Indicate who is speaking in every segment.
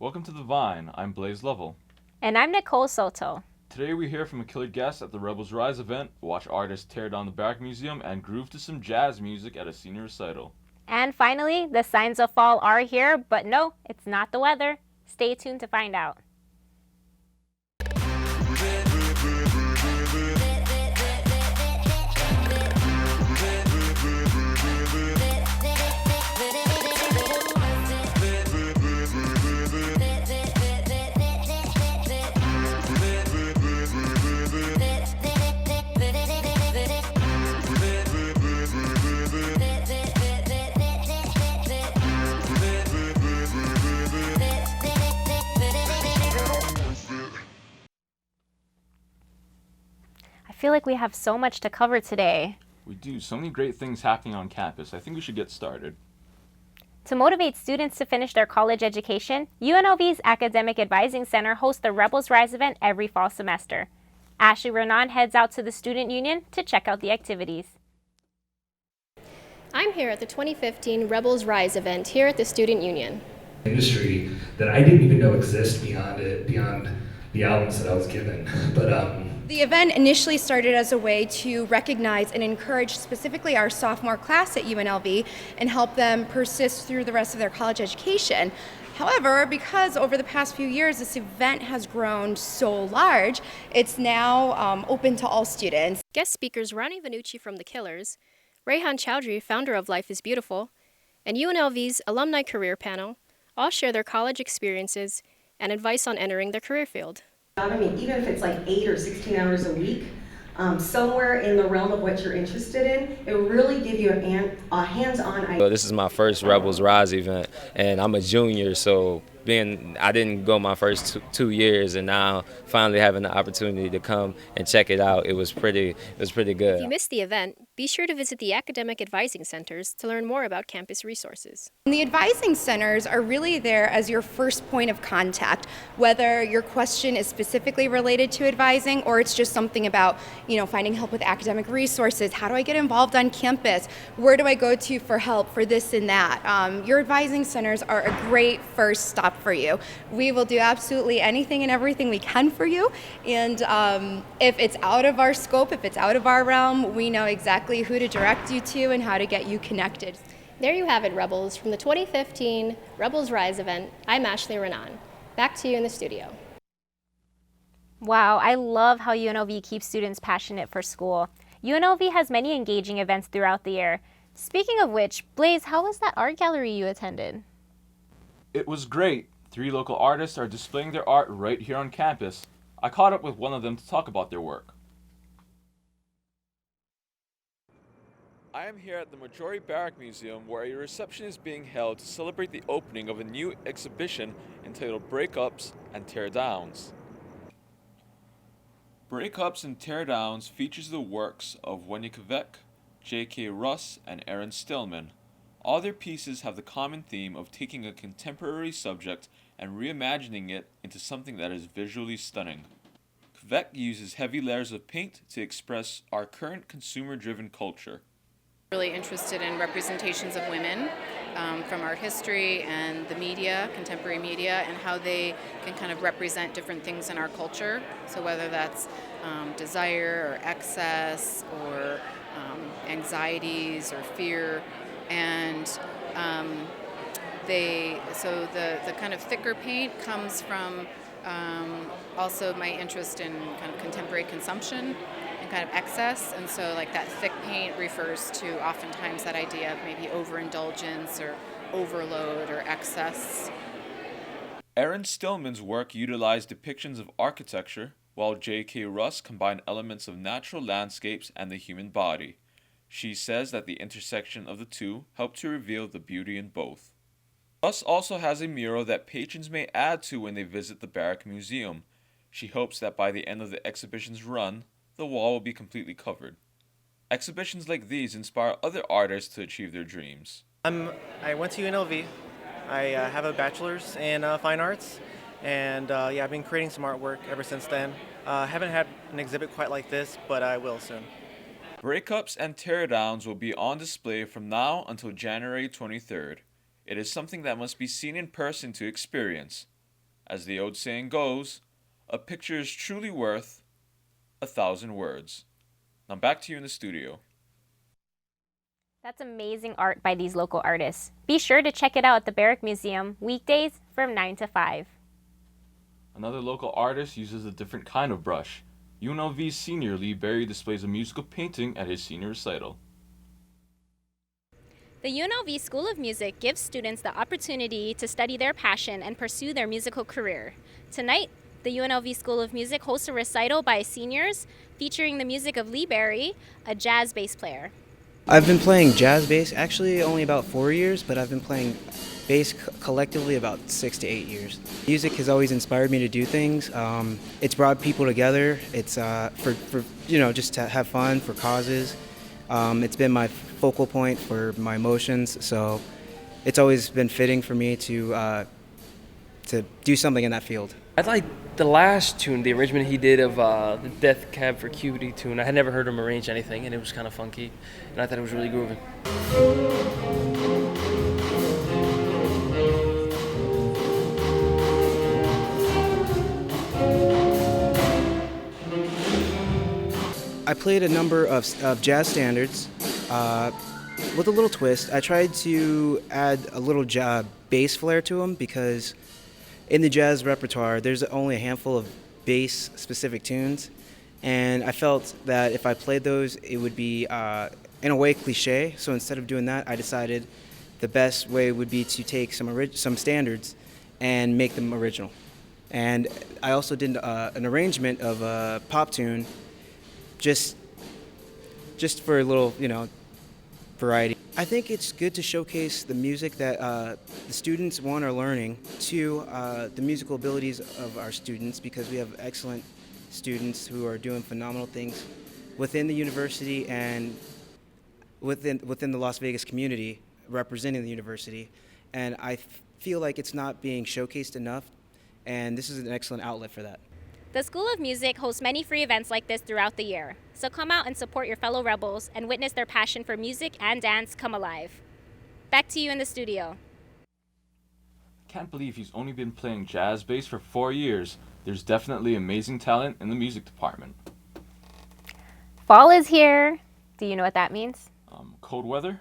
Speaker 1: Welcome to The Vine. I'm Blaze Lovell.
Speaker 2: And I'm Nicole Soto.
Speaker 1: Today we hear from a killer guest at the Rebels Rise event, watch artists tear down the Barrack Museum, and groove to some jazz music at a senior recital.
Speaker 2: And finally, the signs of fall are here, but no, it's not the weather. Stay tuned to find out. I feel like we have so much to cover today.
Speaker 1: We do so many great things happening on campus. I think we should get started.
Speaker 2: To motivate students to finish their college education, UNLV's Academic Advising Center hosts the Rebels Rise event every fall semester. Ashley Renan heads out to the Student Union to check out the activities.
Speaker 3: I'm here at the 2015 Rebels Rise event here at the Student Union.
Speaker 4: Industry that I didn't even know existed beyond the albums that I was given.
Speaker 5: The event initially started as a way to recognize and encourage specifically our sophomore class at UNLV and help them persist through the rest of their college education. However, because over the past few years this event has grown so large, it's now open to all students.
Speaker 3: Guest speakers Ronnie Vanucci from The Killers, Rayhan Chowdhury, founder of Life is Beautiful, and UNLV's Alumni Career Panel all share their college experiences and advice on entering their career field.
Speaker 6: I mean, even if it's like 8 or 16 hours a week, somewhere in the realm of what you're interested in, it will really give you a hands-on idea.
Speaker 7: So this is my first Rebels Rise event, and I'm a junior, so I didn't go my first two years, and now finally having the opportunity to come and check it out, it was pretty good.
Speaker 3: If you missed the event, be sure to visit the Academic Advising Centers to learn more about campus resources.
Speaker 5: And the advising centers are really there as your first point of contact, whether your question is specifically related to advising or it's just something about, finding help with academic resources. How do I get involved on campus? Where do I go to for help for this and that? Your advising centers are a great first stop for you. We will do absolutely anything and everything we can for you. And if it's out of our scope, if it's out of our realm, we know exactly who to direct you to and how to get you connected.
Speaker 3: There you have it, Rebels. From the 2015 Rebels Rise event, I'm Ashley Renan. Back to you in the studio.
Speaker 2: Wow, I love how UNLV keeps students passionate for school. UNLV has many engaging events throughout the year. Speaking of which, Blaze, how was that art gallery you attended?
Speaker 1: It was great. 3 local artists are displaying their art right here on campus. I caught up with one of them to talk about their work. I am here at the Majority Barrack Museum where a reception is being held to celebrate the opening of a new exhibition entitled Breakups and Teardowns. Breakups and Teardowns features the works of Wenya Kvek, J.K. Russ, and Aaron Stillman. All their pieces have the common theme of taking a contemporary subject and reimagining it into something that is visually stunning. Kvek uses heavy layers of paint to express our current consumer-driven culture.
Speaker 8: Really interested in representations of women from art history and the media, contemporary media, and how they can kind of represent different things in our culture. So whether that's desire or excess or anxieties or fear. And the kind of thicker paint comes from also my interest in kind of contemporary consumption and kind of excess. And so like that thick paint refers to oftentimes that idea of maybe overindulgence or overload or excess.
Speaker 1: Aaron Stillman's work utilized depictions of architecture, while J.K. Russ combined elements of natural landscapes and the human body. She says that the intersection of the two helped to reveal the beauty in both. Russ also has a mural that patrons may add to when they visit the Barrack Museum. She hopes that by the end of the exhibition's run, the wall will be completely covered. Exhibitions like these inspire other artists to achieve their dreams.
Speaker 9: I went to UNLV. I have a bachelor's in fine arts, and I've been creating some artwork ever since then. Haven't had an exhibit quite like this, but I will soon.
Speaker 1: Breakups and teardowns will be on display from now until January 23rd. It is something that must be seen in person to experience. As the old saying goes, a picture is truly worth 1,000 words. Now back to you in the studio.
Speaker 2: That's amazing art by these local artists. Be sure to check it out at the Barrack Museum weekdays from 9 to 5.
Speaker 1: Another local artist uses a different kind of brush. UNLV's senior Lee Berry displays a musical painting at his senior recital.
Speaker 2: The UNLV School of Music gives students the opportunity to study their passion and pursue their musical career. Tonight, the UNLV School of Music hosts a recital by seniors featuring the music of Lee Berry, a jazz bass player.
Speaker 10: I've been playing jazz bass actually only about 4 years, but I've been playing bass collectively about 6 to 8 years. Music has always inspired me to do things. It's brought people together. It's for just to have fun, for causes. It's been my focal point for my emotions, so it's always been fitting for me to do something in that field.
Speaker 11: I like the last tune, the arrangement he did of the Death Cab for Cutie tune. I had never heard him arrange anything, and it was kind of funky, and I thought it was really grooving.
Speaker 10: I played a number of jazz standards with a little twist. I tried to add a little bass flair to them because in the jazz repertoire, there's only a handful of bass-specific tunes, and I felt that if I played those, it would be, in a way, cliche. So instead of doing that, I decided the best way would be to take some standards and make them original. And I also did an arrangement of a pop tune, just for a little, variety. I think it's good to showcase the music that the students, one, are learning, two, the musical abilities of our students, because we have excellent students who are doing phenomenal things within the university and within the Las Vegas community, representing the university. And I feel like it's not being showcased enough, and this is an excellent outlet for that.
Speaker 2: The School of Music hosts many free events like this throughout the year, so come out and support your fellow rebels and witness their passion for music and dance come alive. Back to you in the studio.
Speaker 1: Can't believe he's only been playing jazz bass for 4 years. There's definitely amazing talent in the music department.
Speaker 2: Fall is here. Do you know what that means?
Speaker 1: Cold weather,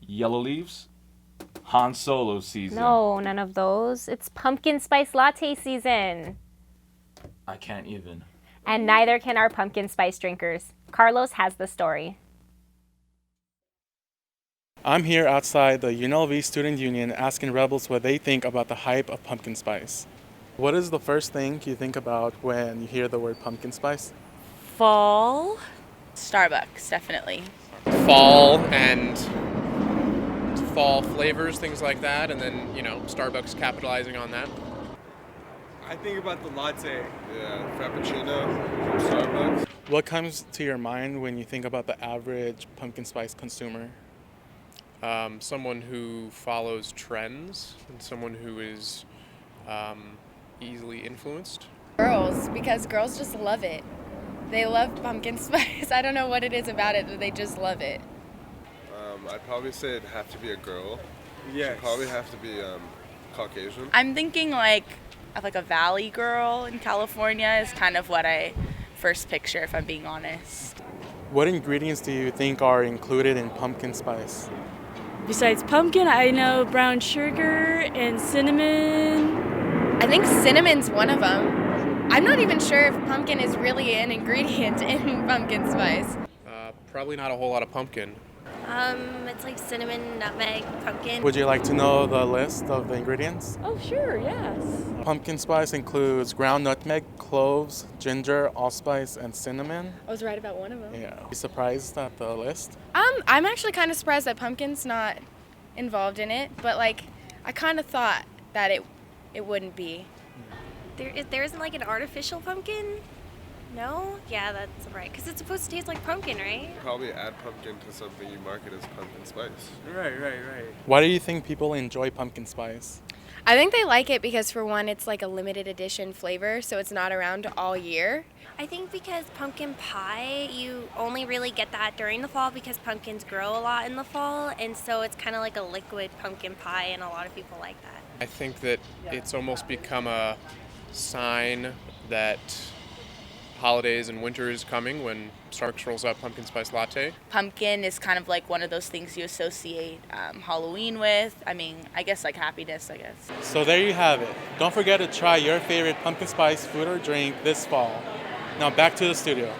Speaker 1: yellow leaves, Han Solo season.
Speaker 2: No, none of those. It's pumpkin spice latte season.
Speaker 1: I can't even.
Speaker 2: And neither can our pumpkin spice drinkers. Carlos has the story.
Speaker 12: I'm here outside the UNLV Student Union asking rebels what they think about the hype of pumpkin spice. What is the first thing you think about when you hear the word pumpkin spice?
Speaker 13: Fall. Starbucks, definitely.
Speaker 14: Fall and fall flavors, things like that, and then, Starbucks capitalizing on that.
Speaker 15: I think about the latte. Yeah, Frappuccino from Starbucks.
Speaker 12: What comes to your mind when you think about the average pumpkin spice consumer?
Speaker 14: Someone who follows trends and someone who is easily influenced.
Speaker 16: Girls, because girls just love it. They love pumpkin spice. I don't know what it is about it, but they just love it.
Speaker 15: I'd probably say it'd have to be a girl.
Speaker 12: Yes.
Speaker 15: She'd probably have to be Caucasian.
Speaker 13: I'm thinking like a valley girl in California is kind of what I first picture, if I'm being honest.
Speaker 12: What ingredients do you think are included in pumpkin spice?
Speaker 17: Besides pumpkin, I know brown sugar and cinnamon.
Speaker 16: I think cinnamon's one of them. I'm not even sure if pumpkin is really an ingredient in pumpkin spice.
Speaker 14: Probably not a whole lot of pumpkin.
Speaker 18: It's like cinnamon, nutmeg, pumpkin.
Speaker 12: Would you like to know the list of the ingredients?
Speaker 17: Oh, sure, yes.
Speaker 12: Pumpkin spice includes ground nutmeg, cloves, ginger, allspice, and cinnamon.
Speaker 16: I was right about one of them.
Speaker 12: Yeah. Are you surprised at the list?
Speaker 16: I'm actually kind of surprised that pumpkin's not involved in it, but I kind of thought that it wouldn't be.
Speaker 18: There isn't like an artificial pumpkin? No? Yeah, that's right. Because it's supposed to taste like pumpkin, right?
Speaker 15: Probably add pumpkin to something you market as pumpkin spice.
Speaker 12: Right. Why do you think people enjoy pumpkin spice?
Speaker 16: I think they like it because, for one, it's like a limited edition flavor, so it's not around all year.
Speaker 18: I think because pumpkin pie, you only really get that during the fall because pumpkins grow a lot in the fall, and so it's kind of like a liquid pumpkin pie, and a lot of people like that.
Speaker 14: I think that it's almost become a sign that holidays and winter is coming when Starbucks rolls out pumpkin spice latte.
Speaker 13: Pumpkin is kind of like one of those things you associate Halloween with. I mean, I guess like happiness, I guess.
Speaker 12: So there you have it. Don't forget to try your favorite pumpkin spice food or drink this fall. Now back to the studio.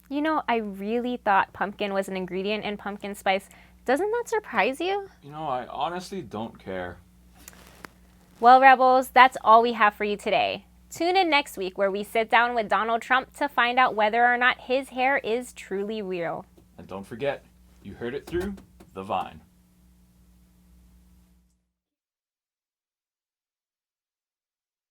Speaker 2: You know, I really thought pumpkin was an ingredient in pumpkin spice. Doesn't that surprise you?
Speaker 1: You know, I honestly don't care.
Speaker 2: Well, Rebels, that's all we have for you today. Tune in next week where we sit down with Donald Trump to find out whether or not his hair is truly real.
Speaker 1: And don't forget, you heard it through the Vine.